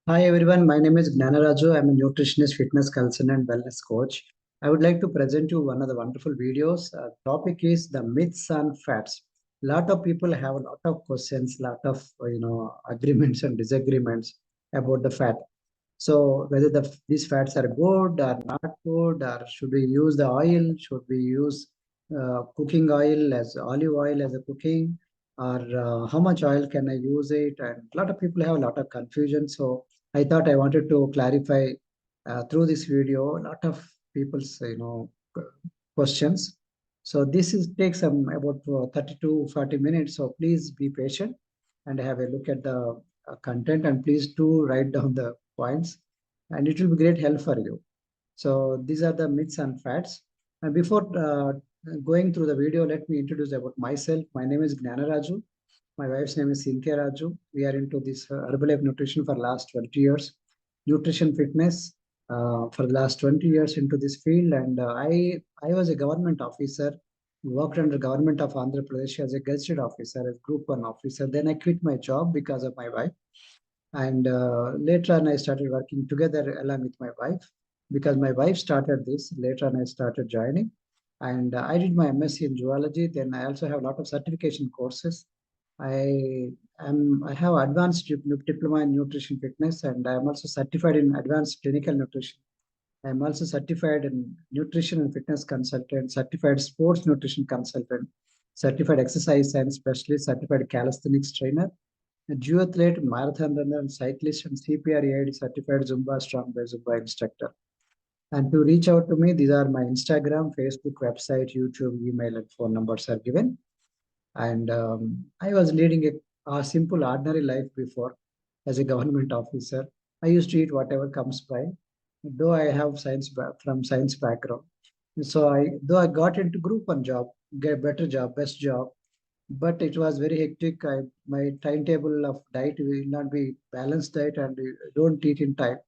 Hi everyone, my name is Gnana Raju. I'm a nutritionist, fitness consultant, wellness coach. I would like to present you one of the wonderful videos. Topic is the myths and fats. Lot of people have a lot of questions, lot of agreements and disagreements about the fat. So whether these fats are good or not good, or should we use the oil? Should we use cooking oil as olive oil as a cooking? Or how much oil can I use it? And a lot of people have a lot of confusion. So I thought I wanted to clarify through this video a lot of people's questions. So this is takes about 30 to 40 minutes. So please be patient and have a look at the content, and please do write down the points, and it will be great help for you. So these are the myths and facts. And before going through the video, let me introduce about myself. My name is Gnana Raju. My wife's name is Cynthia Raju. We are into this Herbalife nutrition for last 20 years, nutrition fitness for the last 20 years into this field. And I was a government officer, worked under government of Andhra Pradesh as a gazetted officer, as Group 1 officer. Then I quit my job because of my wife. And later on, I started working together along with my wife because my wife started this. Later on, I started joining. And I did my MSc in zoology. Then I also have a lot of certification courses. I have advanced diploma in nutrition fitness, and I am also certified in advanced clinical nutrition. I am also certified in nutrition and fitness consultant, certified sports nutrition consultant, certified exercise science specialist, certified calisthenics trainer, a duathlete, marathon runner, cyclist, and CPR AID certified Zumba strong by Zumba instructor. And to reach out to me, these are my Instagram, Facebook, website, YouTube, email, and phone numbers are given. And I was leading a simple, ordinary life before as a government officer. I used to eat whatever comes by, though I have from science background. So though I got into group one job, get better job, best job, but it was very hectic. My timetable of diet will not be balanced diet, and don't eat in time.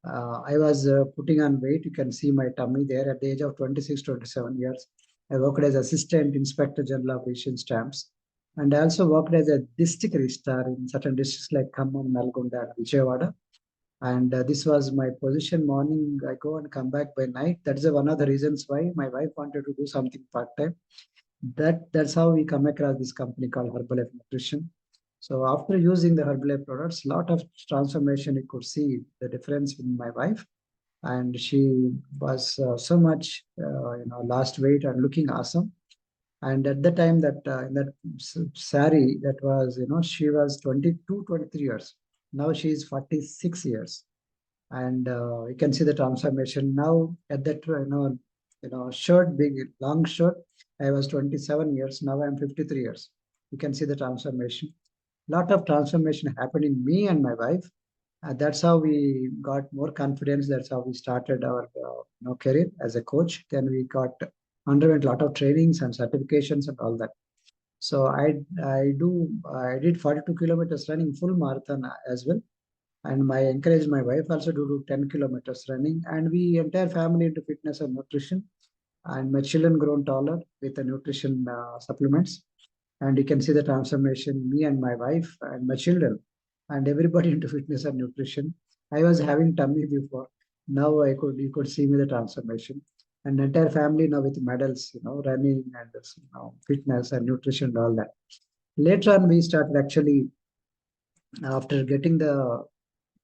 I was putting on weight. You can see my tummy there at the age of 26, 27 years. I worked as Assistant Inspector General of Asian Stamps. And I also worked as a district registrar in certain districts like Khammam, Nalgonda, and Vijayawada. And this was my position. Morning, I go and come back by night. That is one of the reasons why my wife wanted to do something part-time. That's how we come across this company called Herbalife Nutrition. So after using the Herbalife products, lot of transformation. You could see the difference in my wife, and she was so much lost weight and looking awesome. And at the time that in that sari, that was she was 22, 23 years. Now she is 46 years, and you can see the transformation now at that shirt, big long shirt. I was 27 years. Now I'm 53 years. You can see the transformation. Lot of transformation happened in me and my wife. That's how we got more confidence. That's how we started our career as a coach. Then we underwent a lot of trainings and certifications and all that. So I did 42 kilometers running full marathon as well, and I encouraged my wife also to do 10 kilometers running, and we entire family into fitness and nutrition, and my children grown taller with the nutrition supplements. And you can see the transformation, me and my wife and my children and everybody into fitness and nutrition. I was having tummy before. Now you could see me the transformation, and entire family now with medals, running and fitness and nutrition and all that. Later on, we started actually after getting the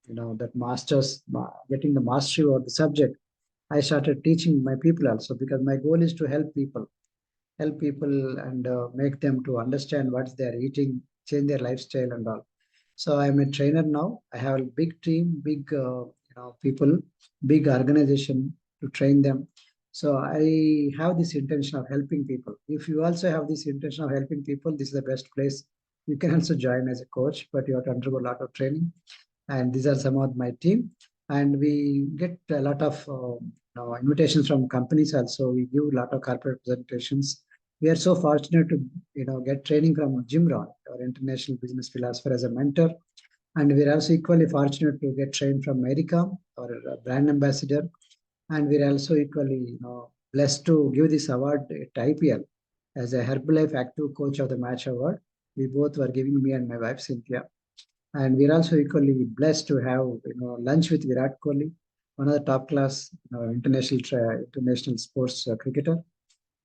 that getting the mastery of the subject. I started teaching my people also, because my goal is to help people and make them to understand what they're eating, change their lifestyle and all. So I'm a trainer now. I have a big team, big people, big organization to train them. So I have this intention of helping people. If you also have this intention of helping people, this is the best place. You can also join as a coach, but you have to undergo a lot of training. And these are some of my team. And we get a lot of invitations from companies also. We give a lot of corporate presentations. We are so fortunate to get training from Jim Rohn, our international business philosopher, as a mentor. And we're also equally fortunate to get trained from America, our brand ambassador. And we're also equally blessed to give this award at IPL as a Herbalife Active Coach of the Match Award. We both were giving, me and my wife Cynthia. And we're also equally blessed to have lunch with Virat Kohli, one of the top class international sports cricketer.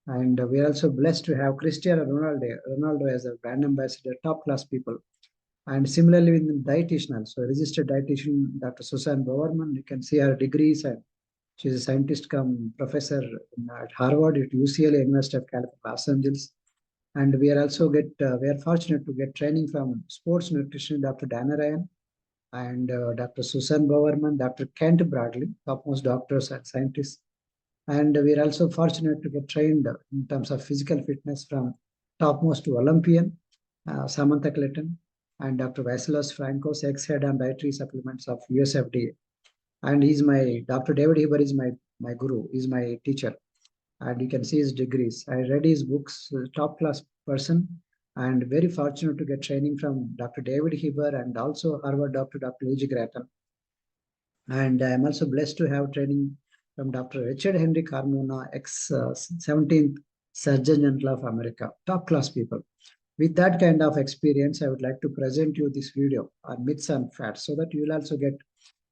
And we are also blessed to have Cristiano Ronaldo as a brand ambassador, top class people. And similarly, with the dietitian, also registered dietitian Dr. Susan Bowerman, you can see her degrees, and she's a scientist come professor at Harvard, at UCLA, University of California, Los Angeles. And we are also we are fortunate to get training from sports nutrition Dr. Gnana Raju and Dr. Susan Bowerman, Dr. Kent Bradley, topmost doctors and scientists. And we are also fortunate to get trained in terms of physical fitness from topmost Olympian Samantha Clayton and Dr. Vasilos Frankos, ex-head on dietary supplements of USFDA. And Dr. David Heber is my guru, is my teacher. And you can see his degrees. I read his books, top class person, and very fortunate to get training from Dr. David Heber and also Harvard Dr. E.G. Grattan. And I'm also blessed to have training from Dr. Richard Henry Carmona, ex-17th Surgeon General of America, top class people. With that kind of experience, I would like to present you this video on myths and fats so that you will also get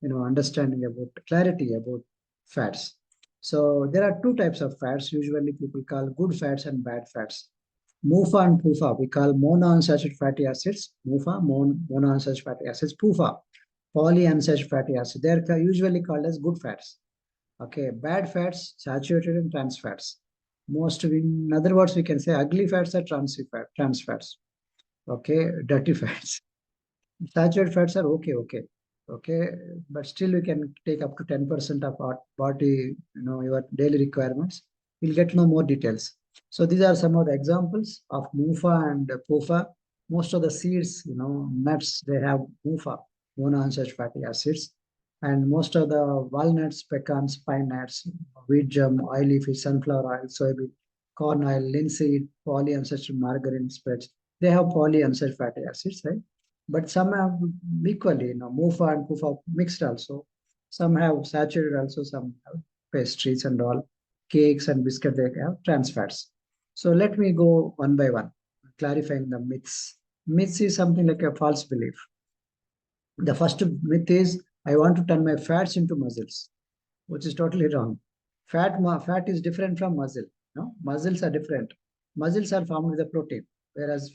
understanding about clarity about fats. So there are two types of fats usually people call good fats and bad fats. MUFA and PUFA, we call monounsaturated fatty acids, MUFA, monounsaturated fatty acids, PUFA, polyunsaturated fatty acids. They are usually called as good fats. Okay, bad fats, saturated and trans fats. In other words, we can say ugly fats are trans fats. Okay, dirty fats. Saturated fats are okay, but still you can take up to 10% of our body, your daily requirements. You'll get to know more details. So these are some of the examples of MUFA and PUFA. Most of the seeds, nuts, they have MUFA, monounsaturated fatty acids. And most of the walnuts, pecans, pine nuts, wheat germ, oily fish, sunflower oil, soybean, corn oil, linseed, polyunsaturated margarine spreads, they have polyunsaturated fatty acids, right? But some have equally, MUFA and PUFA mixed also. Some have saturated also, some have pastries and all, cakes and biscuit, they have trans fats. So let me go one by one, clarifying the myths. Myths is something like a false belief. The first myth is, I want to turn my fats into muscles, which is totally wrong. Fat is different from muscle. No, muscles are different. Muscles are formed with the protein, whereas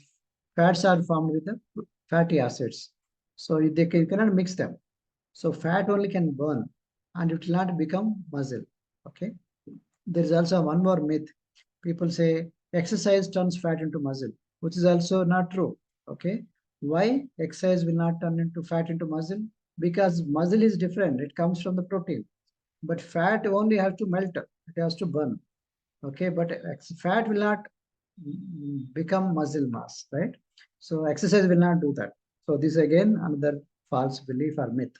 fats are formed with the fatty acids. So you cannot mix them. So fat only can burn, and it will not become muscle. Okay. There is also one more myth. People say exercise turns fat into muscle, which is also not true. Okay. Why exercise will not turn into fat into muscle? Because muscle is different. It comes from the protein. But fat only has to melt. It has to burn. Okay. But fat will not become muscle mass, right? So exercise will not do that. So this again another false belief or myth.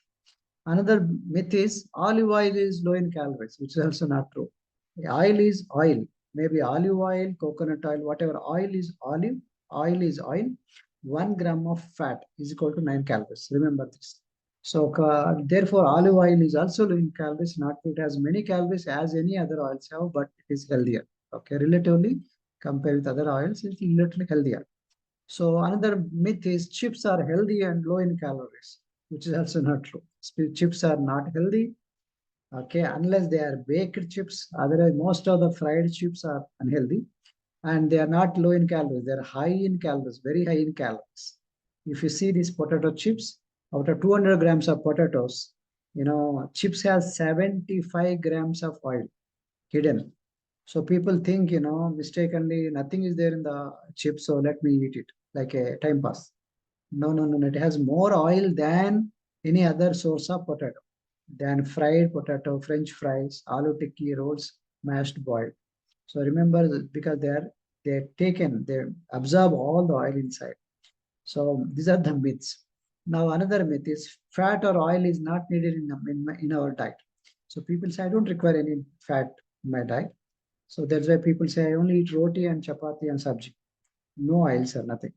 Another myth is olive oil is low in calories, which is also not true. Oil is oil. Maybe olive oil, coconut oil, whatever. Oil is olive. Oil is oil. 1 gram of fat is equal to 9 calories. Remember this. So therefore, olive oil is also low in calories. Not it has many calories as any other oils have, but it is healthier. Okay, relatively compared with other oils, it's relatively healthier. So another myth is chips are healthy and low in calories, which is also not true. Chips are not healthy, okay, unless they are baked chips. Otherwise, most of the fried chips are unhealthy and they are not low in calories. They are high in calories, very high in calories. If you see these potato chips, out of 200 grams of potatoes, chips has 75 grams of oil hidden. So people think, mistakenly nothing is there in the chip, so let me eat it like a time pass. No, no, no, no. It has more oil than any other source of potato, than fried potato, French fries, aloo tikki rolls, mashed boiled. So remember, because they absorb all the oil inside. So these are the myths. Now another myth is fat or oil is not needed in our diet. So people say I don't require any fat in my diet. So that's why people say I only eat roti and chapati and sabji. No oils or nothing.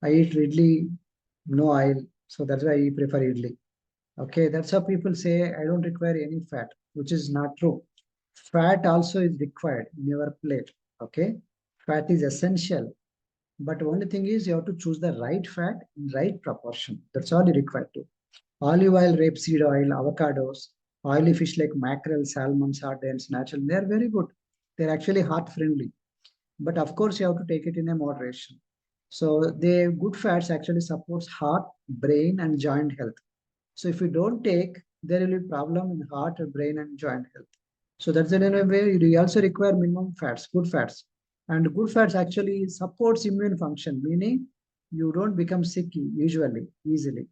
I eat idli, no oil. So that's why I prefer idli. Okay, that's how people say I don't require any fat, which is not true. Fat also is required in your plate. Okay, fat is essential. But only thing is you have to choose the right fat in right proportion. That's all you require to. Olive oil, rapeseed oil, avocados, oily fish like mackerel, salmon, sardines, natural, they are very good. They're actually heart friendly. But of course, you have to take it in a moderation. So the good fats actually supports heart, brain, and joint health. So if you don't take, there will be problem in heart, brain, and joint health. So that's the way you also require minimum fats, good fats. And good fats actually supports immune function, meaning you don't become sick usually, easily.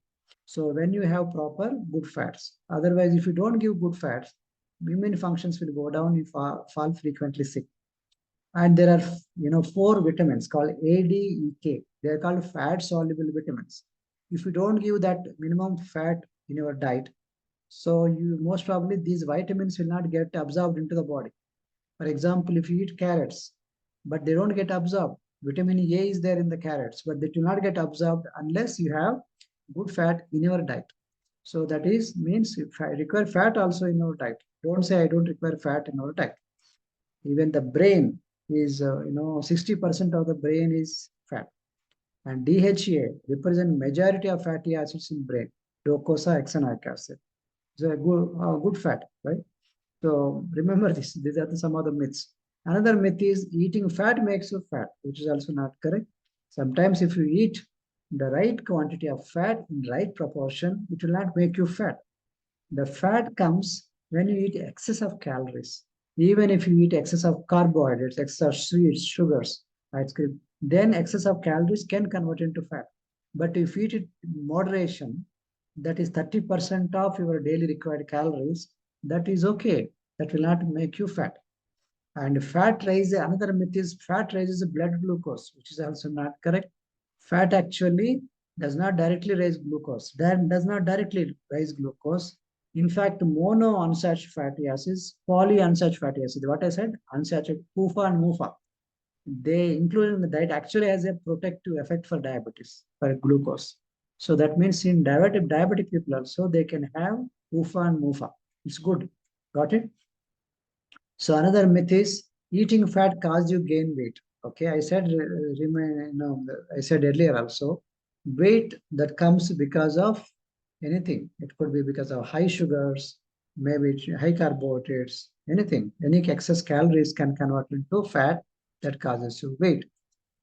So when you have proper good fats, otherwise if you don't give good fats, immune functions will go down, you fall frequently sick. And there are, four vitamins called A, D, E, K. They are called fat soluble vitamins. If you don't give that minimum fat in your diet, so you most probably these vitamins will not get absorbed into the body. For example, if you eat carrots, but they don't get absorbed, vitamin A is there in the carrots, but they do not get absorbed unless you have good fat in your diet. So that is means if I require fat also in our diet. Don't say I don't require fat in our diet. Even the brain is, 60% of the brain is fat. And DHA represent majority of fatty acids in brain, docosahexaenoic hexanoic acid. It's a good fat, right? So remember this. These are some of the myths. Another myth is eating fat makes you fat, which is also not correct. Sometimes if you eat the right quantity of fat in right proportion, it will not make you fat. The fat comes when you eat excess of calories. Even if you eat excess of carbohydrates, excess of sweets, sugars, ice cream, then excess of calories can convert into fat. But if you eat it in moderation, that is 30% of your daily required calories, that is okay. That will not make you fat. And fat raises, another myth is fat raises blood glucose, which is also not correct. Fat actually does not directly raise glucose, that does not directly raise glucose. In fact, mono unsaturated fatty acids, polyunsaturated fatty acids, what I said, unsaturated, PUFA and MUFA, they include in the diet actually has a protective effect for diabetes, for glucose. So that means in diabetic people also, they can have PUFA and MUFA. It's good. Got it? So another myth is eating fat causes you gain weight. Okay, I said I said earlier also, weight that comes because of anything. It could be because of high sugars, maybe high carbohydrates, anything. Any excess calories can convert into fat that causes you weight,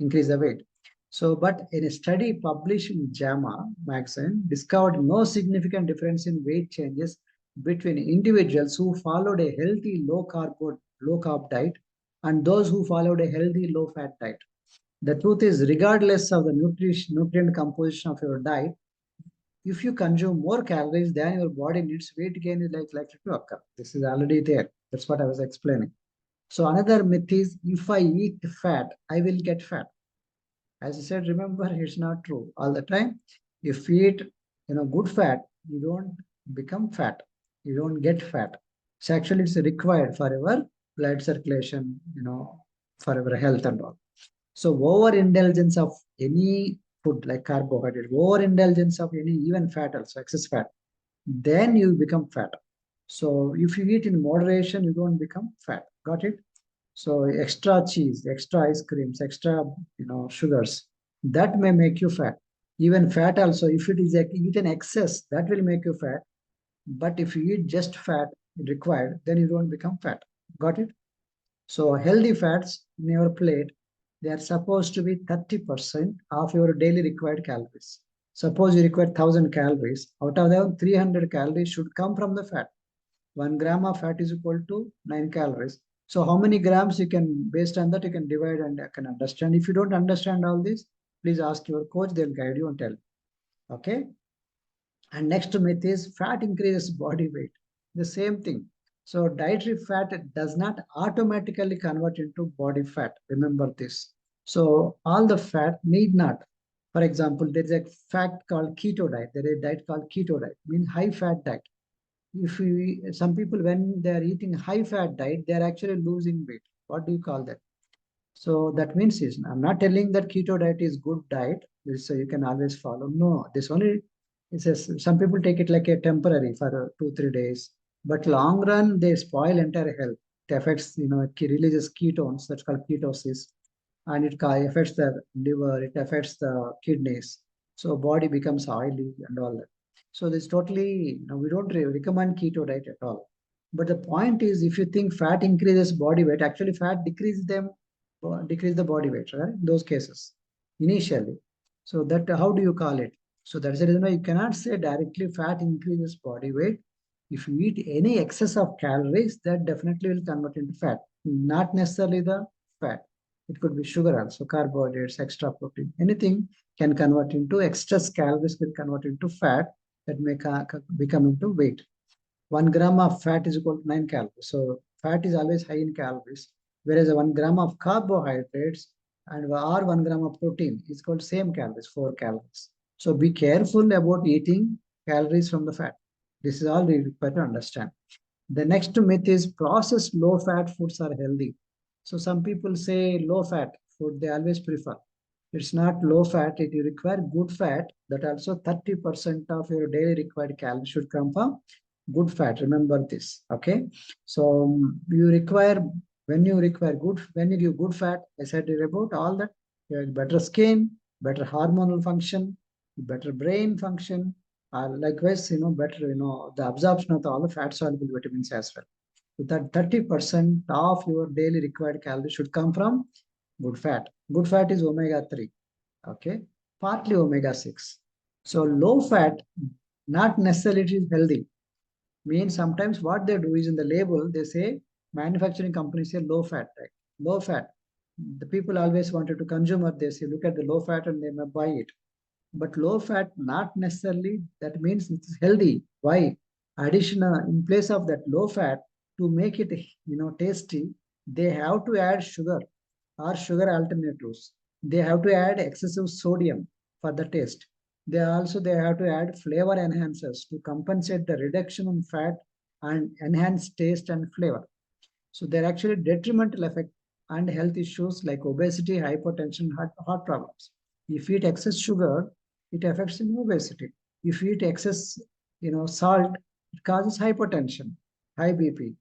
increase the weight. So, but in a study published in JAMA magazine, discovered no significant difference in weight changes between individuals who followed a healthy low carb diet and those who followed a healthy low fat diet. The truth is, regardless of the nutrient composition of your diet, if you consume more calories than your body needs, weight gain is likely to occur. This is already there. That's what I was explaining. So another myth is if I eat fat, I will get fat. As I said, remember, it's not true all the time. If you eat, good fat, you don't become fat. You don't get fat. So actually, it's required for our blood circulation, for our health and all. So overindulgence of any food like carbohydrate, overindulgence of any even fat also, excess fat, then you become fat. So if you eat in moderation, you don't become fat. Got it? So extra cheese, extra ice creams, extra sugars, that may make you fat. Even fat also, if it is eaten excess, that will make you fat. But if you eat just fat required, then you don't become fat. Got it? So healthy fats in your plate, they are supposed to be 30% of your daily required calories. Suppose you require 1,000 calories. Out of them, 300 calories should come from the fat. 1 gram of fat is equal to 9 calories. So how many grams you can, based on that, you can divide and can understand. If you don't understand all this, please ask your coach, they'll guide you and tell. Okay. And next myth is fat increases body weight. The same thing. So dietary fat does not automatically convert into body fat. Remember this. So all the fat need not. For example, there is a fat called keto diet. There is a diet called keto diet, means high fat diet. If you, some people when they are eating high fat diet, they are actually losing weight. What do you call that? So that means is I'm not telling that keto diet is good diet, so you can always follow. No, this only it says some people take it like a temporary for 2 3 days, but long run they spoil entire health. It affects releases ketones, that's called ketosis. and it affects the liver, it affects the kidneys. So body becomes oily and all that. So this totally, we don't recommend keto diet at all. But the point is, if you think fat increases body weight, actually fat decreases decrease the body weight, right? In those cases, initially. So that how do you call it? So that's the reason why you cannot say directly fat increases body weight. If you eat any excess of calories, that definitely will convert into fat, not necessarily the fat. It could be sugar also, carbohydrates, extra protein, anything can convert into excess calories, will convert into fat that may become into weight. 1 gram of fat is equal to 9 calories. So fat is always high in calories, whereas 1 gram of carbohydrates and or 1 gram of protein is called same calories, 4 calories. So be careful about eating calories from the fat. This is all we require to understand. The next myth is processed low fat foods are healthy. So some people say low fat food they always prefer. It's not low fat, it you require good fat. That also 30% of your daily required calories should come from good fat. Remember this. Okay. So you require when you give good fat, I said about all that, you have better skin, better hormonal function, better brain function, likewise, better, the absorption of all the fat soluble vitamins as well. So that 30% of your daily required calories should come from good fat. Good fat is omega-3, okay? Partly omega-6. So low fat, not necessarily it is healthy. Means sometimes what they do is in the label, they say, manufacturing companies say low fat, right? Low fat. The people always wanted to consumer, they say, look at the low fat and they may buy it. But low fat, not necessarily that means it's healthy. Why? Additional in place of that low fat, to make it tasty, they have to add sugar or sugar alternatives. They have to add excessive sodium for the taste. They have to add flavor enhancers to compensate the reduction in fat and enhance taste and flavor. So they're actually detrimental effect and health issues like obesity, hypertension, heart problems. If you eat excess sugar, it affects in obesity. If you eat excess, salt, it causes hypertension, high BP,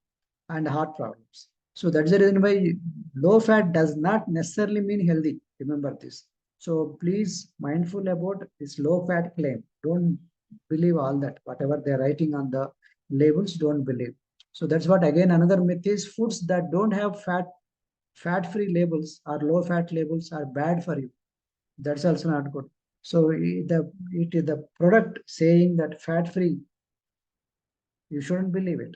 and heart problems. So that's the reason why low fat does not necessarily mean healthy. Remember this. So please mindful about this low fat claim. Don't believe all that. Whatever they're writing on the labels, don't believe. So that's what again another myth is foods that don't have fat-free labels or low-fat labels are bad for you. That's also not good. So it is the product saying that fat-free, you shouldn't believe it.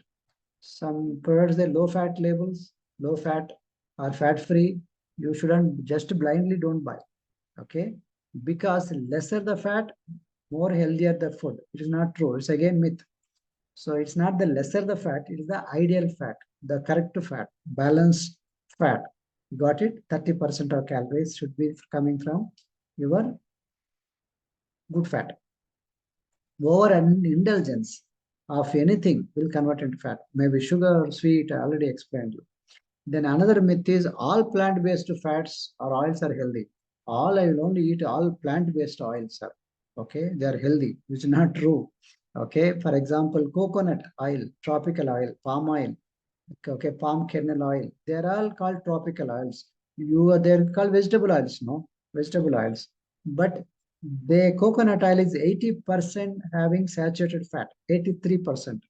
Some products they low-fat labels, low-fat or fat-free, you shouldn't just blindly don't buy. Okay, because lesser the fat, more healthier the food. It is not true. It's again myth. So it's not the lesser the fat, it is the ideal fat, the correct fat, balanced fat. Got it? 30% of calories should be coming from your good fat. Over indulgence of anything will convert into fat. Maybe sugar, sweet, I already explained you. Then another myth is all plant-based fats or oils are healthy. All I will only eat all plant-based oils are okay. They are healthy, which is not true. Okay, for example, coconut oil, tropical oil, palm oil, okay, palm kernel oil. They are all called tropical oils. They're called vegetable oils, no? Vegetable oils. But the coconut oil is 80% having saturated fat, 83%.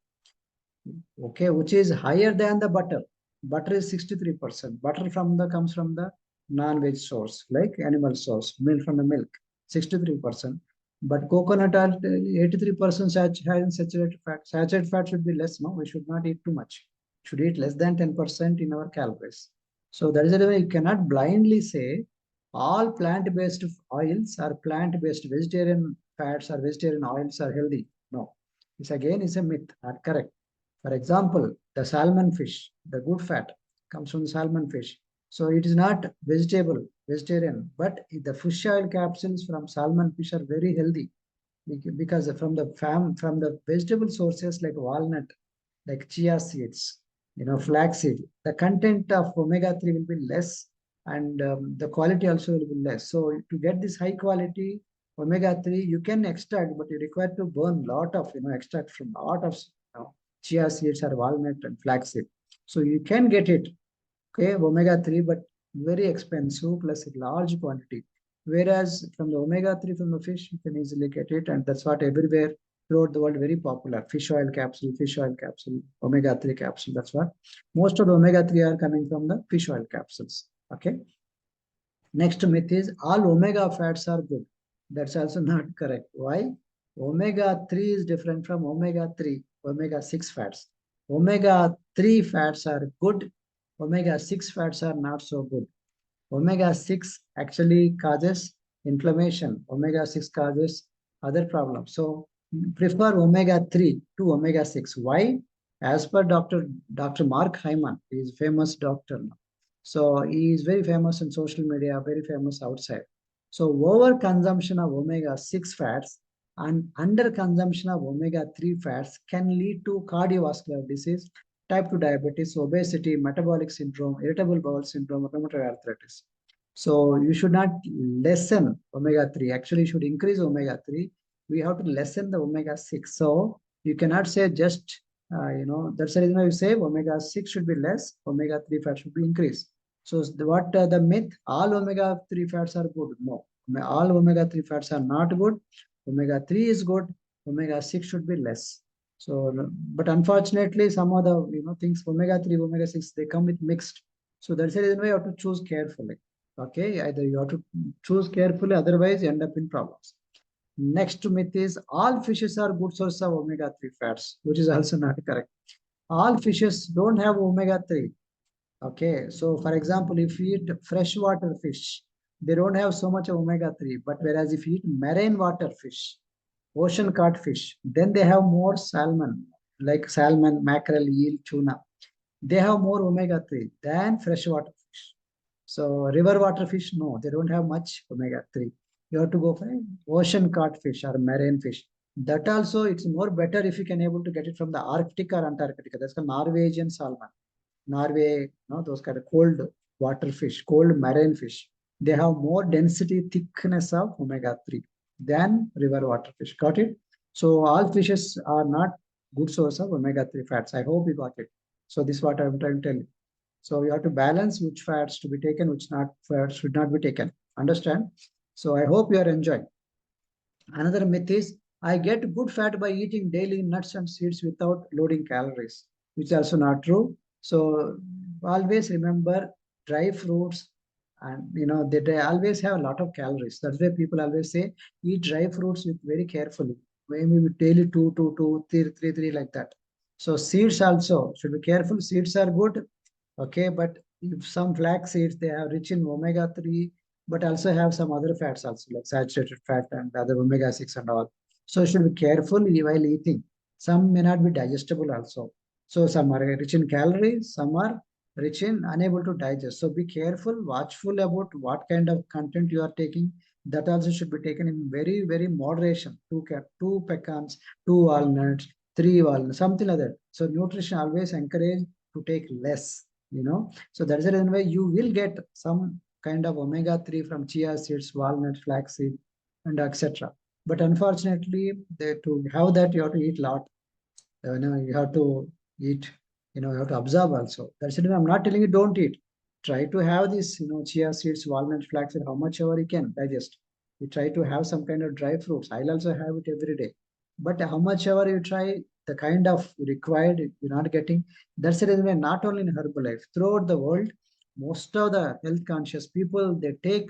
Okay, which is higher than the butter. Butter is 63%. Butter comes from the non-veg source, like animal source, milk from the milk, 63%. But coconut oil, 83% having saturated fat. Saturated fat should be less, no? We should not eat too much. Should eat less than 10% in our calories. So that is the way you cannot blindly say all plant-based oils or plant-based vegetarian fats or vegetarian oils are healthy. No. This again is a myth, not correct. For example, the salmon fish, the good fat comes from the salmon fish. So it is not vegetarian, but the fish oil capsules from salmon fish are very healthy because from the vegetable sources like walnut, like chia seeds, flaxseed, the content of omega-3 will be less and the quality also will be less. So to get this high quality omega-3, you can extract, but you require to burn lot of, extract from lot of chia seeds or walnut and flaxseed. So you can get it, okay, omega-3, but very expensive plus a large quantity. Whereas from the omega-3 from the fish, you can easily get it, and that's what everywhere throughout the world very popular. Fish oil capsule, omega-3 capsule. That's what most of the omega-3 are coming from the fish oil capsules. Okay. Next myth is all omega fats are good. That's also not correct. Why? Omega-3 is different from omega-3, omega-6 fats. Omega-3 fats are good. Omega-6 fats are not so good. Omega-6 actually causes inflammation. Omega-6 causes other problems. So prefer omega-3 to omega-6. Why? As per Dr. Mark Hyman, he is a famous doctor now. So he is very famous in social media, very famous outside. So over consumption of omega-6 fats and under consumption of omega-3 fats can lead to cardiovascular disease, type 2 diabetes, obesity, metabolic syndrome, irritable bowel syndrome, rheumatoid arthritis. So you should not lessen omega-3. Actually, you should increase omega-3. We have to lessen the omega-6. So you cannot say just, that's the reason why you say omega-6 should be less, omega-3 fat should be increased. So what the myth? All omega-3 fats are good. No, all omega-3 fats are not good. Omega-3 is good. Omega-6 should be less. So, but unfortunately, some of the things omega-3, omega-6 they come with mixed. So that's the reason why you have to choose carefully. Okay, either you have to choose carefully, otherwise you end up in problems. Next myth is all fishes are good source of omega-3 fats, which is also not correct. All fishes don't have omega-3. Okay, so for example, if you eat freshwater fish, they don't have so much omega-3. But whereas if you eat marine water fish, ocean caught fish, then they have more salmon, like salmon, mackerel, eel, tuna. They have more omega-3 than freshwater fish. So river water fish, no, they don't have much omega-3. You have to go for ocean caught fish or marine fish. That also, it's more better if you can able to get it from the Arctic or Antarctica. That's called Norwegian salmon. Norway, those kind of cold water fish, cold marine fish. They have more density, thickness of omega-3 than river water fish. Got it? So all fishes are not good source of omega-3 fats. I hope you got it. So this is what I'm trying to tell you. So you have to balance which fats to be taken, which not fats should not be taken. Understand? So I hope you are enjoying. Another myth is I get good fat by eating daily nuts and seeds without loading calories, which is also not true. So always remember dry fruits, and they always have a lot of calories. That's why people always say eat dry fruits with very carefully. Maybe with daily two, three, like that. So seeds also should be careful. Seeds are good, okay, but if some flax seeds they are rich in omega-3, but also have some other fats also like saturated fat and other omega-6 and all. So you should be careful while eating. Some may not be digestible also. So some are rich in calories, some are rich in unable to digest. So be careful, watchful about what kind of content you are taking. That also should be taken in very, very moderation. Two pecans, two walnuts, three walnuts, something like that. So nutrition always encourage to take less. So that's the reason why you will get some kind of omega-3 from chia seeds, walnuts, flaxseed, and etc. But unfortunately, to have that, you have to eat a lot. You have to eat, you have to absorb also. That's the reason I'm not telling you don't eat. Try to have this, chia seeds, walnuts, flaxseed, how much ever you can digest. You try to have some kind of dry fruits. I'll also have it every day. But how much ever you try, the kind of required you're not getting. That's the reason why not only in Herbalife, throughout the world, most of the health conscious people, they take,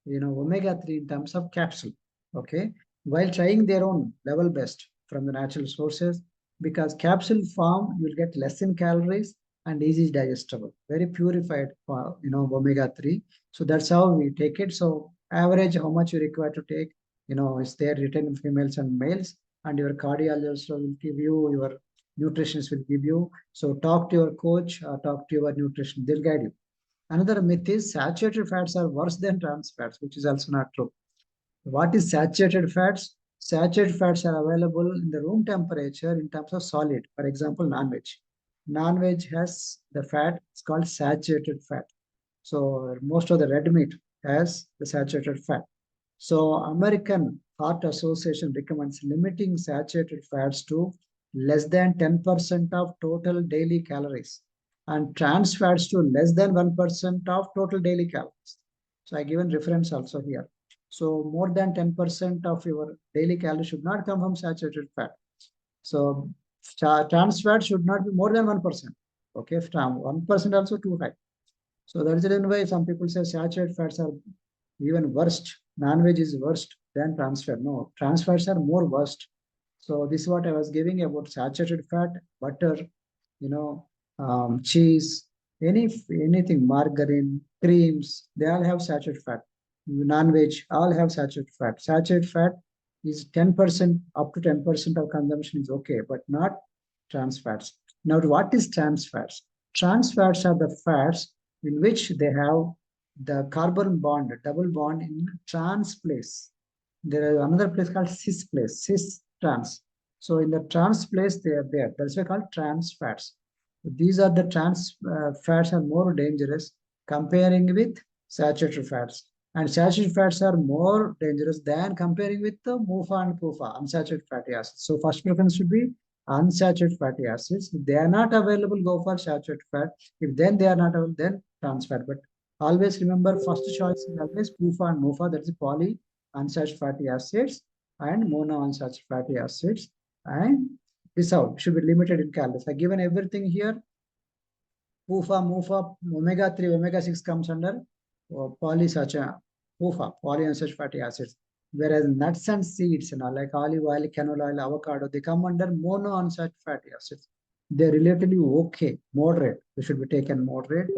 omega-3 in terms of capsule, okay, while trying their own level best from the natural sources, because capsule form, you'll get less in calories and easy digestible, very purified, omega-3. So that's how we take it. So average, how much you require to take, is there written in females and males, and your cardiologist will give you, your nutritionist will give you. So talk to your coach or talk to your nutrition, they'll guide you. Another myth is saturated fats are worse than trans fats, which is also not true. What is saturated fats? Saturated fats are available in the room temperature in terms of solid. For example, non-veg. Non-veg has the fat, it's called saturated fat. So most of the red meat has the saturated fat. So American Heart Association recommends limiting saturated fats to less than 10% of total daily calories. and trans fats to less than 1% of total daily calories. So I given reference also here. So more than 10% of your daily calories should not come from saturated fat. So trans fat should not be more than 1%. Okay, if 1% also too high. So that is the reason why some people say saturated fats are even worst. Non-veg is worst than trans fat. No, trans fats are more worst. So this is what I was giving about saturated fat, butter, cheese, anything, margarine, creams, they all have saturated fat. Non-veg, all have saturated fat. Saturated fat is 10%, up to 10% of consumption is okay, but not trans fats. Now, what is trans fats? Trans fats are the fats in which they have the carbon bond, double bond in trans place. There is another place called cis place, cis trans. So in the trans place, they are there. That's why called trans fats. These are the trans fats are more dangerous comparing with saturated fats. And saturated fats are more dangerous than comparing with the MUFA and PUFA, unsaturated fatty acids. So first preference should be unsaturated fatty acids. If they are not available, go for saturated fat. If then they are not available, then trans fat. But always remember, first choice is always PUFA and MUFA, that is poly unsaturated fatty acids and mono unsaturated fatty acids. And this out should be limited in calories. I given everything here. PUFA, MUFA, omega 3, omega 6 comes under polysaturated PUFA, polyunsaturated fatty acids. Whereas nuts and seeds, like olive oil, canola oil, avocado, they come under monounsaturated fatty acids. They're relatively okay, moderate. They should be taken moderate,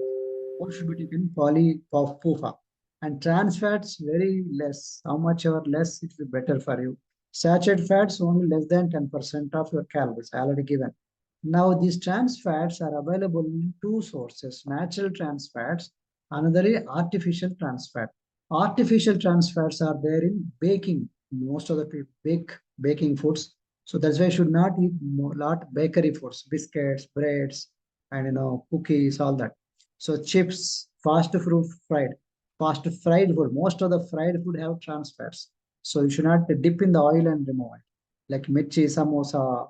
or should be taken PUFA. And trans fats, very less. How much or less, it will be better for you. Saturated fats, only less than 10% of your calories, already given. Now, these trans fats are available in two sources, natural trans fats, another is artificial trans fat. Artificial trans fats are there in baking. Most of the people bake baking foods. So that's why you should not eat a lot bakery foods, biscuits, breads, and cookies, all that. So chips, fast fried food. Most of the fried food have trans fats. So you should not dip in the oil and remove it. Like mirchi, samosa,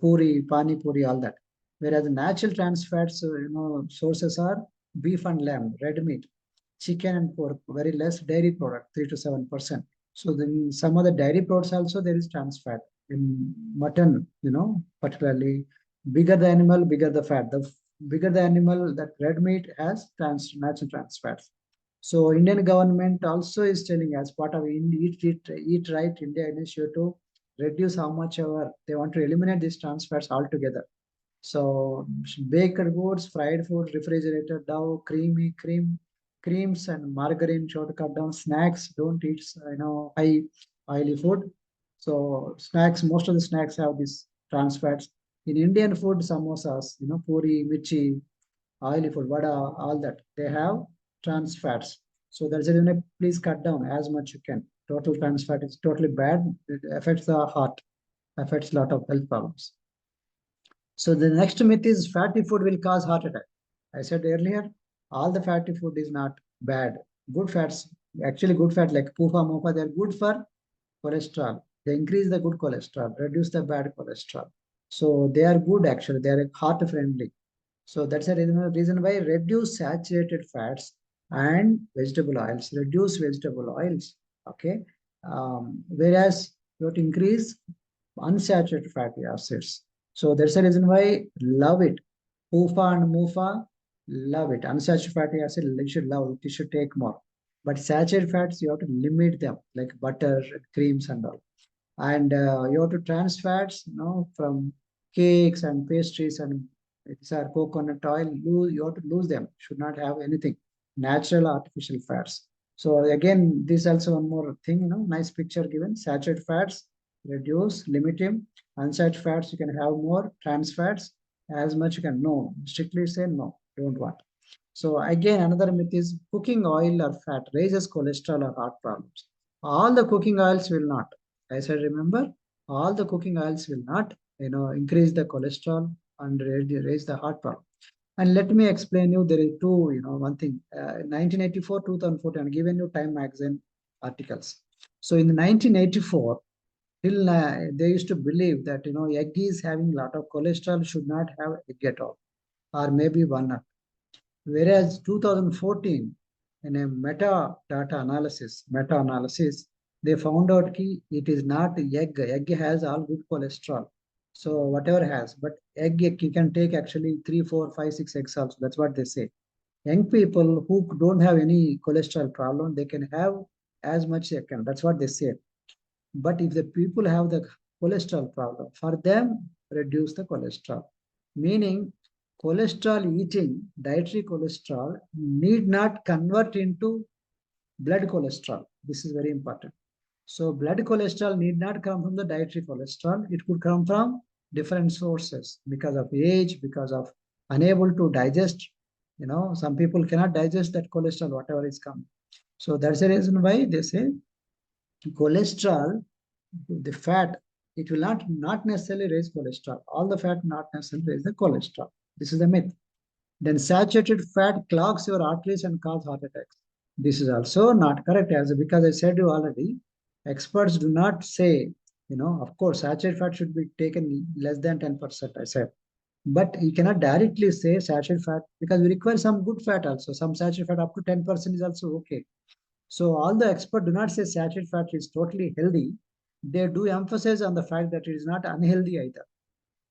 puri, pani puri, all that. Whereas the natural trans fats, sources are beef and lamb, red meat, chicken and pork, very less dairy product, 3 to 7%. So then some of the dairy products also there is trans fat. In mutton, particularly bigger the animal, bigger the fat. The bigger the animal, that red meat has natural trans fats. So Indian government also is telling as part of Eat Right India initiative to reduce how much ever they want to eliminate these trans fats altogether. So baked goods, fried food, refrigerated dough, creams and margarine should cut down. Snacks, don't eat high oily food. So snacks, most of the snacks have these trans fats. In Indian food, samosas, puri, mirchi, oily food, vada, all that, they have trans fats. So that's it. Please cut down as much you can. Total trans fat is totally bad. It affects the heart, affects a lot of health problems. So the next myth is fatty food will cause heart attack. I said earlier, all the fatty food is not bad. Good fats, actually good fat like PUFA, MOFA, they're good for cholesterol. They increase the good cholesterol, reduce the bad cholesterol. So they are good actually. They are heart friendly. So that's the reason why reduce saturated fats and vegetable oils. Reduce vegetable oils. Okay. Whereas you have to increase unsaturated fatty acids. So that's the reason why love it. PUFA and MUFA, love it. Unsaturated fatty acid, you should love it. You should take more. But saturated fats, you have to limit them, like butter, creams, and all. And you have to trans fats, from cakes and pastries and these are coconut oil. You have to lose them. Should not have anything. Natural artificial fats. So again, this also one more thing, nice picture given. Saturated fats, reduce, limit them. Unsaturated fats, you can have more. Trans fats, as much you can. No, strictly say no, don't want. So again, another myth is cooking oil or fat raises cholesterol or heart problems. All the cooking oils will not. I said, remember, all the cooking oils will not, increase the cholesterol and raise the heart problem. And let me explain you, there is two, one thing. 1984, 2014, I'm giving you Time magazine articles. So in 1984, till they used to believe that egg is having a lot of cholesterol, should not have egg at all. or maybe 1 nut. Whereas 2014, in a meta-analysis, they found out that it is not egg. Egg has all good cholesterol. So whatever has, but egg you can take actually 3, 4, 5, 6 eggs also. That's what they say. Young people who don't have any cholesterol problem, they can have as much they can. That's what they say. But if the people have the cholesterol problem, for them, reduce the cholesterol. Meaning, cholesterol eating, dietary cholesterol, need not convert into blood cholesterol. This is very important. So, blood cholesterol need not come from the dietary cholesterol. It could come from different sources because of age, because of unable to digest. Some people cannot digest that cholesterol, whatever is coming. So, that's the reason why they say cholesterol, the fat, it will not necessarily raise cholesterol. All the fat not necessarily raise the cholesterol. This is the myth. Then saturated fat clogs your arteries and cause heart attacks. This is also not correct, as because I said you already. Experts do not say, of course, saturated fat should be taken less than 10%. I said, but you cannot directly say saturated fat because we require some good fat also. Some saturated fat up to 10% is also okay. So all the experts do not say saturated fat is totally healthy. They do emphasize on the fact that it is not unhealthy either.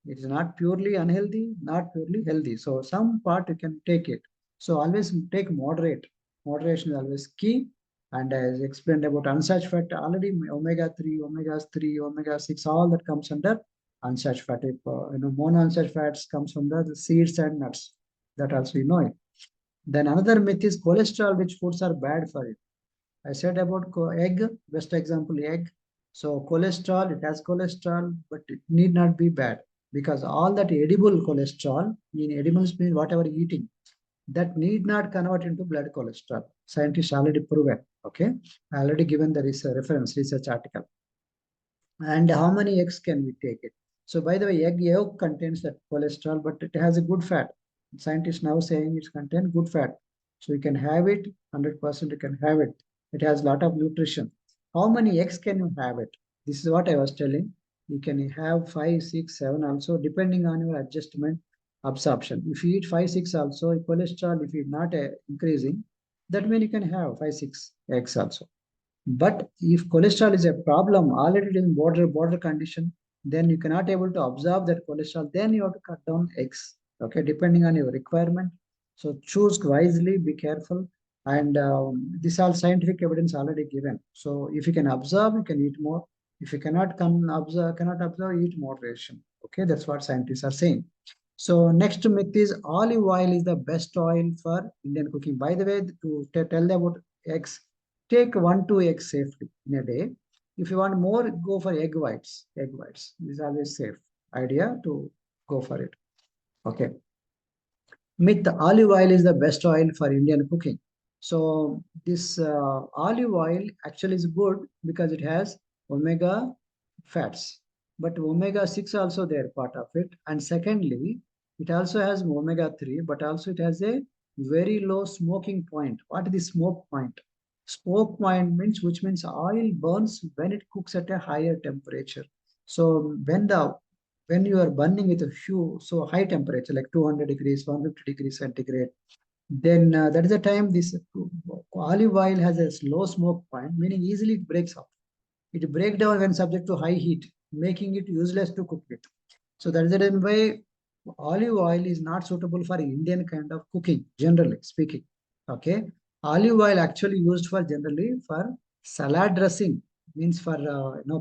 It is not purely unhealthy, not purely healthy. So some part you can take it. So always take moderate. Moderation is always key. And as explained about unsaturated fat, already omega-3, omega-3, omega-6, all that comes under unsaturated fat. If, monounsaturated fats comes from the seeds and nuts. That also you know it. Then another myth is cholesterol, which foods are bad for it. I said about egg, best example egg. So cholesterol, it has cholesterol, but it need not be bad because all that edible cholesterol, edibles means whatever eating, that need not convert into blood cholesterol. Scientists already proven. Okay, I already given the research article. And how many eggs can we take it? So by the way, egg yolk contains that cholesterol, but it has a good fat. Scientists now saying it contains good fat. So you can have it, 100% you can have it. It has a lot of nutrition. How many eggs can you have it? This is what I was telling. You can have 5, 6, 7 also, depending on your adjustment absorption. If you eat 5, 6 also, cholesterol, if it's not increasing, that means you can have 5, 6 eggs also. But if cholesterol is a problem, already it is in border condition, then you cannot able to absorb that cholesterol. Then you have to cut down eggs. Okay, depending on your requirement. So choose wisely. Be careful. And this all scientific evidence already given. So if you can absorb, you can eat more. If you cannot absorb, eat moderation. Okay, that's what scientists are saying. So next myth is olive oil is the best oil for Indian cooking. By the way, to tell them about eggs, take 1, 2 eggs safely in a day. If you want more, go for egg whites. Egg whites is always safe idea to go for it. Okay. Myth: olive oil is the best oil for Indian cooking. So this olive oil actually is good because it has omega fats, but omega-6 also there part of it. And secondly, it also has omega-3, but also it has a very low smoking point. What is the smoke point? Smoke point means which means oil burns when it cooks at a higher temperature. So when you are burning with a few so high temperature like 200 degrees, 150 degrees centigrade, then that is the time this olive oil has a low smoke point, meaning easily it breaks off. It breaks down when subject to high heat, making it useless to cook with. So that is the reason why olive oil is not suitable for Indian kind of cooking, generally speaking. Okay, olive oil actually used for generally for salad dressing, means for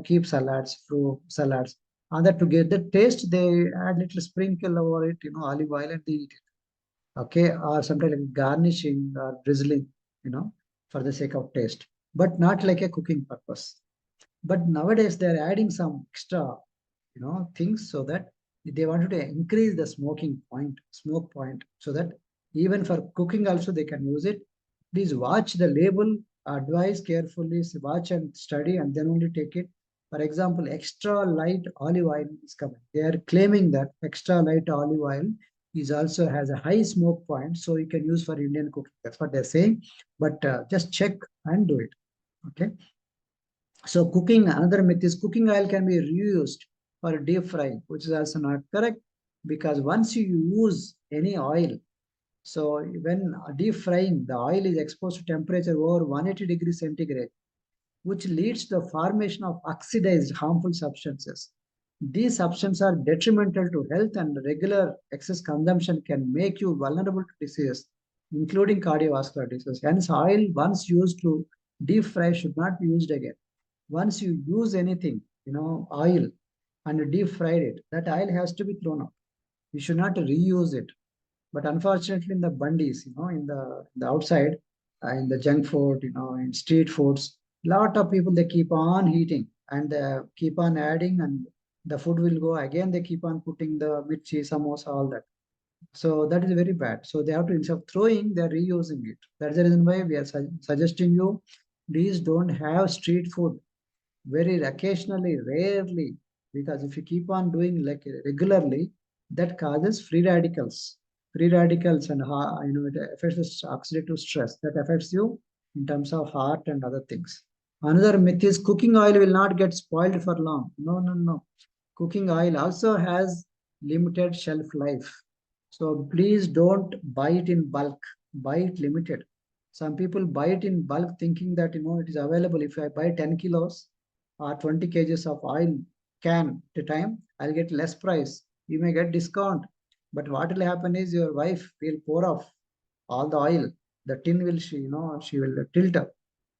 keep salads, fruit salads. And that to get the taste, they add little sprinkle over it, olive oil, and they eat it. Okay, or sometimes like garnishing or drizzling, for the sake of taste, but not like a cooking purpose. But nowadays they're adding some extra, things so that they wanted to increase the smoke point, so that even for cooking also they can use it. Please watch the label, advise carefully, watch and study, and then only take it. For example, extra light olive oil is coming. They are claiming that extra light olive oil is also has a high smoke point, so you can use for Indian cooking. That's what they're saying. But just check and do it. Okay. So another myth is cooking oil can be reused for deep frying, which is also not correct. because once you use any oil, so when deep frying, the oil is exposed to temperature over 180 degrees centigrade, which leads to the formation of oxidized harmful substances. These substances are detrimental to health, and regular excess consumption can make you vulnerable to diseases, including cardiovascular disease. Hence, oil once used to deep fry should not be used again. Once you use anything, oil, and deep fried it, that oil has to be thrown out. You should not reuse it. But unfortunately, in the bundis, in the outside, in the junk food, in street foods, lot of people they keep on heating and keep on adding, and the food will go again. They keep on putting the mirchi, samosa, all that. So that is very bad. So they have to, instead of throwing, they are reusing it. That's the reason why we are suggesting you, please don't have street food very occasionally, rarely, because if you keep on doing like regularly, that causes free radicals. Free radicals, and it affects the oxidative stress that affects you in terms of heart and other things. Another myth is cooking oil will not get spoiled for long. No, no, no. Cooking oil also has limited shelf life. So please don't buy it in bulk. Buy it limited. Some people buy it in bulk thinking that it is available. If I buy 10 kilos or 20 kgs of oil can at a time, I'll get less price. You may get discount. But what will happen is your wife will pour off all the oil. The tin will she will tilt up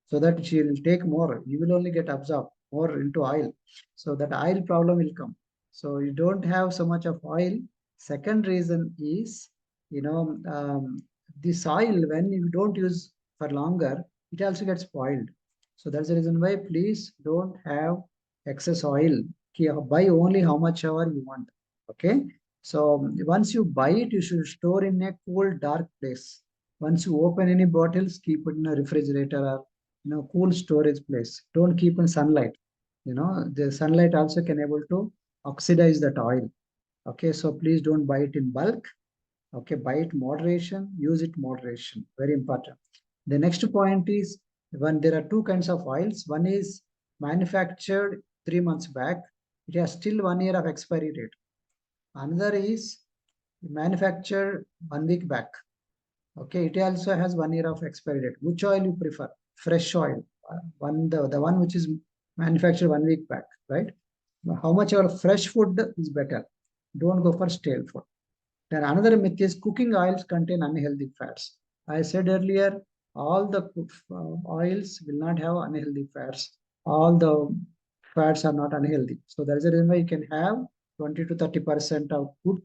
so that she will take more. You will only get absorbed more into oil. So that oil problem will come. So you don't have so much of oil. Second reason is, this oil, when you don't use for longer, it also gets spoiled. So that's the reason why please don't have excess oil. Buy only how much ever you want. Okay. So once you buy it, you should store in a cool, dark place. Once you open any bottles, keep it in a refrigerator or cool storage place. Don't keep in sunlight. The sunlight also can able to oxidize that oil. Okay, so please don't buy it in bulk. Okay, buy it moderation, use it moderation. Very important. The next point is, when there are two kinds of oils. One is manufactured 3 months back. It has still 1 year of expiry date. Another is manufactured 1 week back. Okay, it also has 1 year of expiry date. Which oil you prefer? Fresh oil, the one which is manufactured 1 week back, right? How much our fresh food is better. Don't go for stale food. Then another myth is cooking oils contain unhealthy fats. I said earlier, all the oils will not have unhealthy fats. All the fats are not unhealthy. So there is a reason why you can have 20 to 30% of good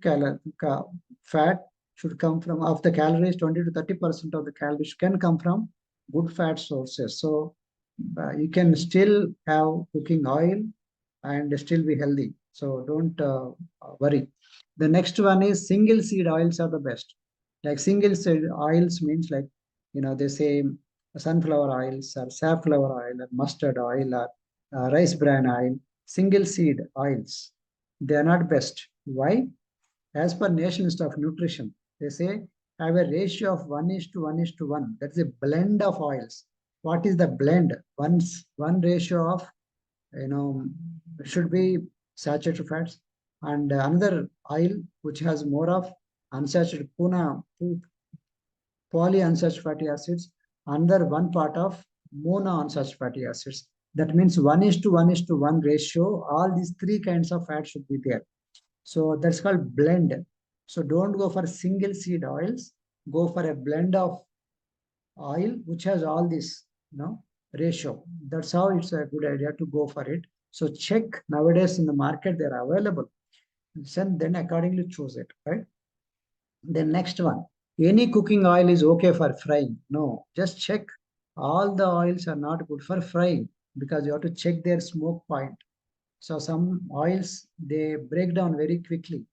fat should come from, of the calories, 20 to 30% of the calories can come from good fat sources. So you can still have cooking oil and still be healthy. So don't worry. The next one is single seed oils are the best. Like single seed oils means like, they say sunflower oils or safflower oil or mustard oil or rice bran oil, single seed oils. They are not best. Why? As per National Institute of Nutrition, they say have a ratio of 1:1:1. That's a blend of oils. What is the blend? One ratio of, you know, should be saturated fats, and another oil which has more of unsaturated polyunsaturated fatty acids, another one part of monounsaturated fatty acids. That means 1:1:1 ratio. All these three kinds of fat should be there. So that's called blend. So don't go for single seed oils. Go for a blend of oil which has all this, ratio. That's how it's a good idea to go for it. So check nowadays in the market, they're available. And then accordingly choose it, right? The next one, any cooking oil is okay for frying. No, just check. All the oils are not good for frying because you have to check their smoke point. So some oils, they break down very quickly.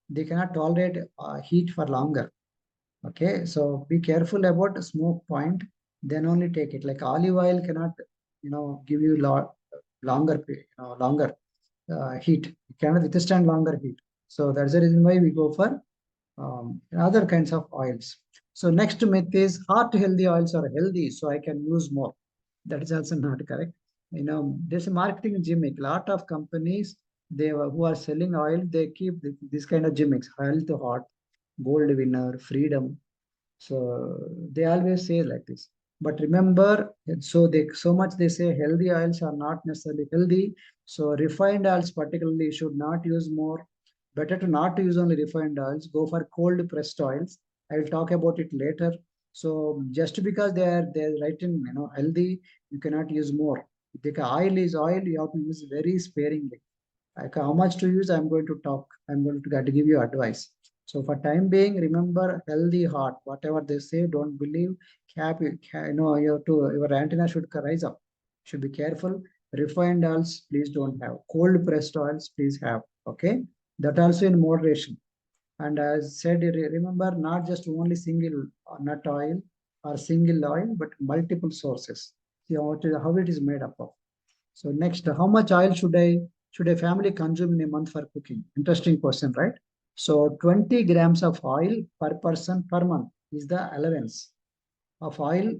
They cannot tolerate heat for longer. Okay, so be careful about the smoke point, then only take it. Like olive oil cannot, give you longer heat. It cannot withstand longer heat. So that's the reason why we go for other kinds of oils. So next myth is heart healthy oils are healthy, so I can use more. That is also not correct. There's a marketing gimmick. A lot of companies who are selling oil, they keep this kind of gimmicks: health hot, gold winner, freedom. So they always say like this. But remember, so much they say healthy oils are not necessarily healthy. So refined oils particularly should not use more. Better to not use only refined oils. Go for cold pressed oils. I will talk about it later. So just because they're written, healthy, you cannot use more. Because oil is oil, you have to use very sparingly. Like how much to use, I'm going to talk. I'm going to give you advice. So for time being, remember healthy heart. Whatever they say, don't believe. You have to, your antenna should rise up. Should be careful. Refined oils, please don't have. Cold pressed oils, please have. Okay, that also in moderation. And as said, remember not just only single nut oil or single oil, but multiple sources. See how it is made up of. So next, how much oil should a family consume in a month for cooking? Interesting question, right? So 20 grams of oil per person per month is the allowance of oil.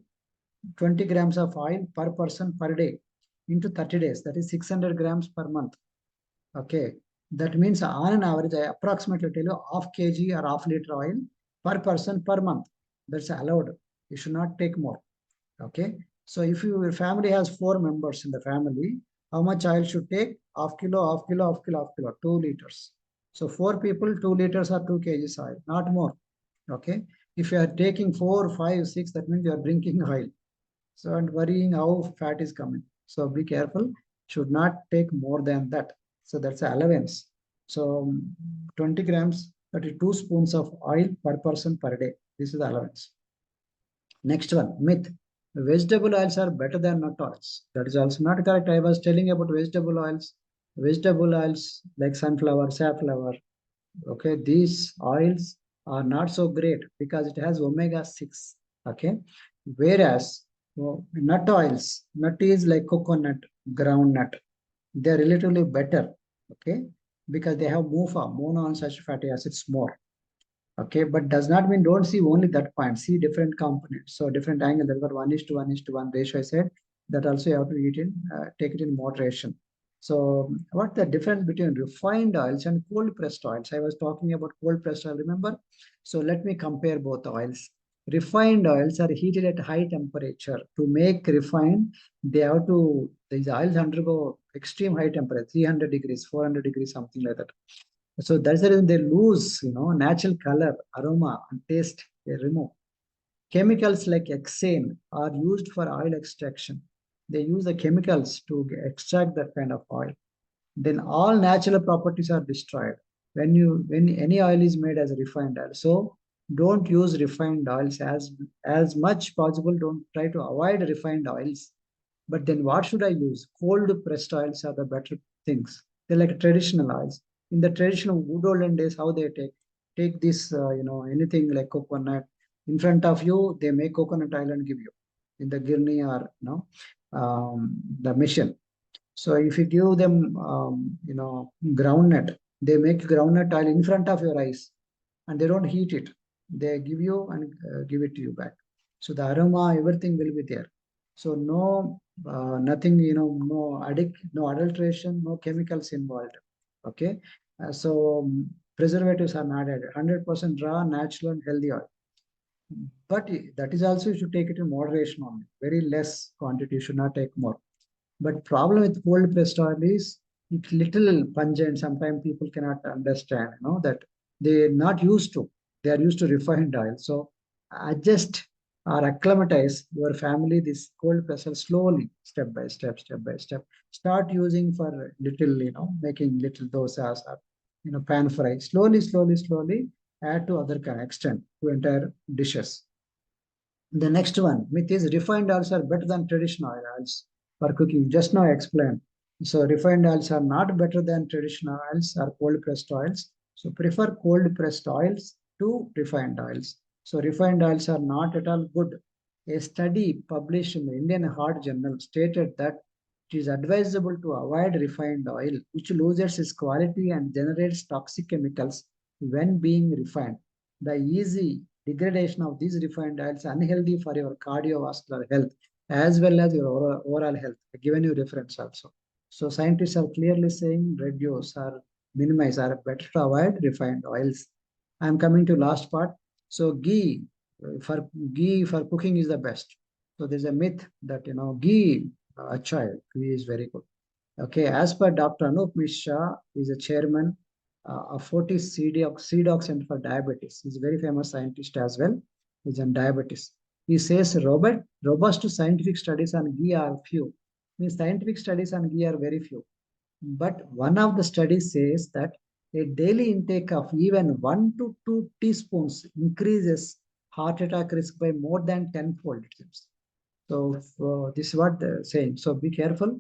20 grams of oil per person per day into 30 days. That is 600 grams per month. Okay. That means on an average, I approximately tell you half kg or half liter oil per person per month. That's allowed. You should not take more. Okay. So if your family has 4 members in the family, how much oil should take? Half kilo, half kilo, half kilo, half kilo, 2 liters. So 4 people, 2 liters or 2 kgs oil, not more. Okay. If you are taking 4, 5, 6, that means you are drinking oil. So and worrying how fat is coming. So be careful. Should not take more than that. So that's allowance. So 20 grams, 32 spoons of oil per person per day. This is the allowance. Next one, myth. Vegetable oils are better than nut oils. That is also not correct. I was telling about vegetable oils. Vegetable oils like sunflower, safflower. Okay, these oils are not so great because it has omega 6. Okay, whereas nut oils, nut is like coconut, groundnut. They are relatively better. Okay, because they have MUFA, monounsaturated fatty acids more. Okay, but does not mean don't see only that point. See different components. So different angle. That's what 1:1:1 ratio I said. That also you have to eat in, take it in moderation. So what the difference between refined oils and cold pressed oils? I was talking about cold pressed oil, remember? So let me compare both oils. Refined oils are heated at high temperature. To make refined, these oils undergo extreme high temperature, 300 degrees, 400 degrees, something like that. So that's the reason they lose, natural color, aroma, and taste. They remove. Chemicals like hexane are used for oil extraction. They use the chemicals to extract that kind of oil. Then all natural properties are destroyed when any oil is made as a refined oil. So don't use refined oils as much possible. Don't try to avoid refined oils. But then what should I use? Cold pressed oils are the better things. They're like traditional oils. In the traditional good olden days, how they take this, anything like coconut in front of you, they make coconut oil and give you in the girni or the mission. So if you give them, groundnut, they make groundnut oil in front of your eyes, and they don't heat it. They give you and give it to you back. So the aroma, everything will be there. So nothing, no adulteration, no chemicals involved. Okay. Preservatives are not added. 100% raw, natural, and healthy oil. But that is also you should take it in moderation only. Very less quantity. You should not take more. But problem with cold pressed oil is it's little pungent. Sometimes people cannot understand, that they're not used to. They are used to refined oil. So adjust or acclimatize your family this cold pressed oil slowly, step by step, step by step. Start using for little, making little dosas or pan fry. Slowly, slowly, slowly add to other kind extent to entire dishes. The next one, myth is refined oils are better than traditional oils for cooking. Just now I explained. So refined oils are not better than traditional oils or cold pressed oils. So prefer cold pressed oils to refined oils. So refined oils are not at all good. A study published in the Indian Heart Journal stated that it is advisable to avoid refined oil, which loses its quality and generates toxic chemicals when being refined. The easy degradation of these refined oils unhealthy for your cardiovascular health as well as your overall health. I've given you reference also. So scientists are clearly saying reduce or minimize or better to avoid refined oils. I'm coming to last part. So ghee for cooking is the best. So there's a myth that ghee, ghee is very good. Okay, as per Dr. Anup Mishra, is a chairman of Fortis CDOC Center for Diabetes. He's a very famous scientist as well. He's on diabetes. He says robust scientific studies on ghee are few. Means scientific studies on ghee are very few. But one of the studies says that a daily intake of even 1 to 2 teaspoons increases heart attack risk by more than tenfold, it seems. So this is what they're saying. So be careful.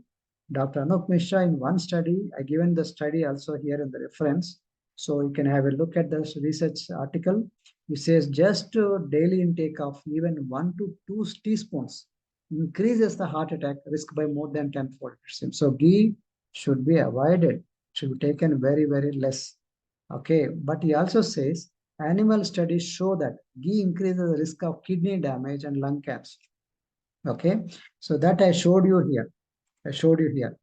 Dr. Anup Mishra in one study, I given the study also here in the reference. So you can have a look at the research article. It says just daily intake of even 1 to 2 teaspoons increases the heart attack risk by more than tenfold. So ghee should be avoided, should be taken very, very less. Okay, but he also says animal studies show that ghee increases the risk of kidney damage and lung cancer. Okay, so that I showed you here. I showed you here.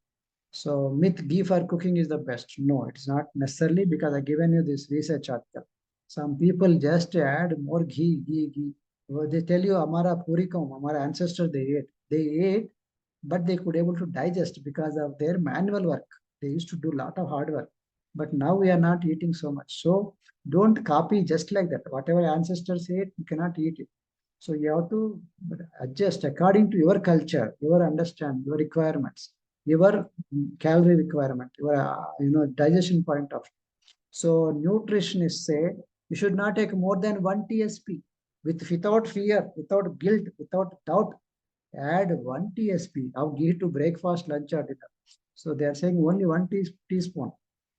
So myth ghee for cooking is the best. No, it's not necessarily, because I given you this research article. Some people just add more ghee. Well, they tell you, Amara puri kaum, Amara ancestors they ate, but they could able to digest because of their manual work. They used to do a lot of hard work. But now we are not eating so much. So don't copy just like that. Whatever ancestors ate, you cannot eat it. So you have to adjust according to your culture, your understand, your requirements, your calorie requirement, your digestion point of. So nutritionists say you should not take more than 1 TSP without fear, without guilt, without doubt. Add 1 TSP of ghee to breakfast, lunch, or dinner. So they are saying only one teaspoon.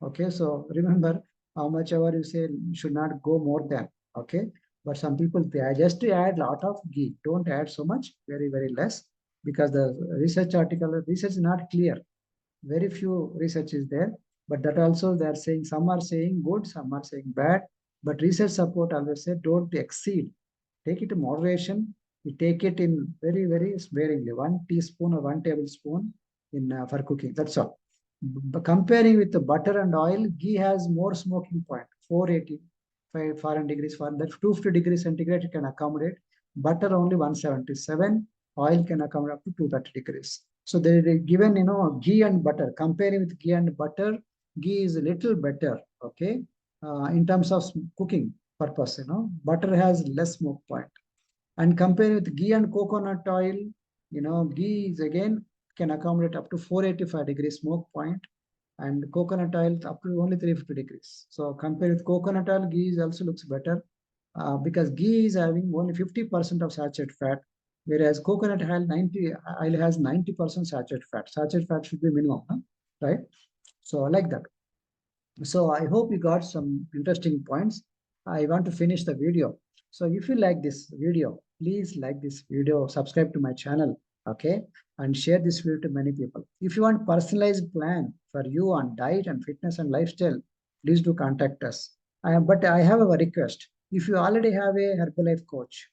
Okay, so remember how much ever you say you should not go more than. Okay, but some people they just add lot of ghee. Don't add so much, very very less, because the research is not clear. Very few research is there, but that also they are saying, some are saying good, some are saying bad, but research support always say don't exceed, take it in moderation. You take it in very very sparingly, 1 teaspoon or 1 tablespoon in for cooking, that's all. Comparing with the butter and oil, ghee has more smoking point, 480 Fahrenheit degrees for that 250 degrees centigrade it can accommodate. Butter only 177, oil can accommodate up to 230 degrees. So they are given, ghee and butter. Comparing with ghee and butter, ghee is a little better, okay, in terms of cooking purpose. Butter has less smoke point. And comparing with ghee and coconut oil, ghee is again can accommodate up to 485 degrees smoke point, and coconut oil up to only 350 degrees. So compared with coconut oil, ghee also looks better because ghee is having only 50% of saturated fat, whereas coconut oil has 90% saturated fat. Saturated fat should be minimum, huh? Right? So I like that. So I hope you got some interesting points. I want to finish the video. So if you like this video, please like this video, subscribe to my channel, okay? And share this video to many people. If you want personalized plan for you on diet and fitness and lifestyle, please do contact us. But I have a request. If you already have a Herbalife coach,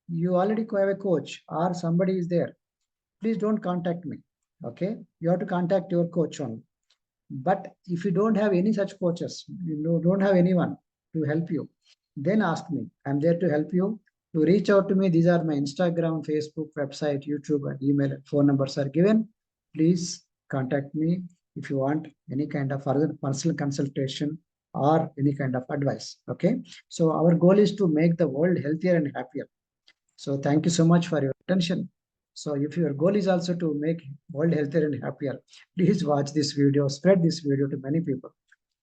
you already have a coach or somebody is there, please don't contact me, okay? You have to contact your coach only. But if you don't have any such coaches, don't have anyone to help you, then ask me. I'm there to help you. To reach out to me, these are my Instagram, Facebook, website, YouTube, and email. Phone numbers are given. Please contact me if you want any kind of further personal consultation or any kind of advice. Okay. So our goal is to make the world healthier and happier. So thank you so much for your attention. So if your goal is also to make world healthier and happier, please watch this video, spread this video to many people.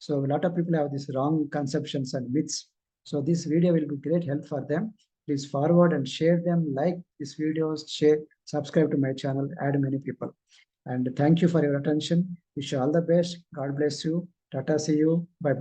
So a lot of people have these wrong conceptions and myths. So this video will be great help for them. Please forward and share them, like these videos, share, subscribe to my channel, add many people. And thank you for your attention. Wish you all the best. God bless you. Tata, see you. Bye.